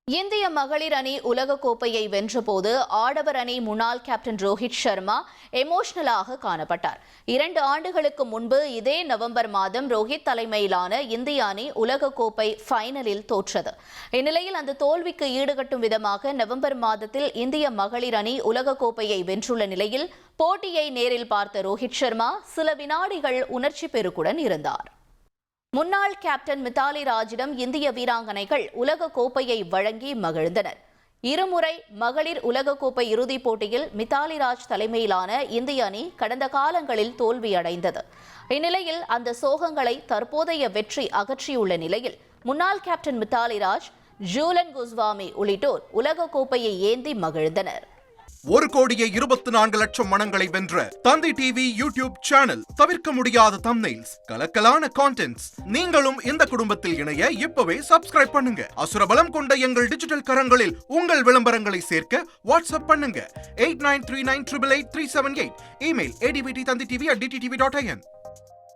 இந்திய மகளிர் அணி உலக கோப்பையை வென்றபோது ஆடவர் அணி முன்னாள் கேப்டன் ரோஹித் சர்மா எமோஷனலாக காணப்பட்டார். 2 ஆண்டுகளுக்கு முன்பு இதே நவம்பர் மாதம் ரோஹித் தலைமையிலான இந்திய அணி உலக கோப்பை ஃபைனலில் தோற்றது. இந்நிலையில் அந்த தோல்விக்கு ஈடுகட்டும் விதமாக நவம்பர் மாதத்தில் இந்திய மகளிர் அணி உலக கோப்பையை வென்றுள்ள நிலையில் போட்டியை நேரில் பார்த்த ரோஹித் சர்மா சில வினாடிகள் உணர்ச்சி பெருக்குடன் இருந்தார். முன்னாள் கேப்டன் மித்தாலி ராஜிடம் இந்திய வீராங்கனைகள் உலக கோப்பையை வழங்கி மகிழ்ந்தனர். இருமுறை மகளிர் உலகக்கோப்பை இறுதிப் போட்டியில் மித்தாலி ராஜ் தலைமையிலான இந்திய அணி கடந்த காலங்களில் தோல்வியடைந்தது. இந்நிலையில் அந்த சோகங்களை தற்போதைய வெற்றி அகற்றியுள்ள நிலையில் முன்னாள் கேப்டன் மித்தாலி ராஜ், ஜூலன் கோஸ்வாமி உள்ளிட்டோர் உலக கோப்பையை ஏந்தி மகிழ்ந்தனர். 1,24,00,000 மனங்களை வென்ற தந்தி டிவி யூடியூப் சேனல். தவிர்க்க முடியாத தம்ப்நெயில்ஸ், கலக்கலான கான்டென்ட்ஸ். நீங்களும் இந்த குடும்பத்தில் இணைய இப்பவே சப்ஸ்கிரைப் பண்ணுங்க. அசுரபலம் கொண்ட எங்கள் டிஜிட்டல் கரங்களில் உங்கள் விளம்பரங்களை சேர்க்க வாட்ஸ்அப் பண்ணுங்க. 8939888378. Email advtthanditv@dttv.in.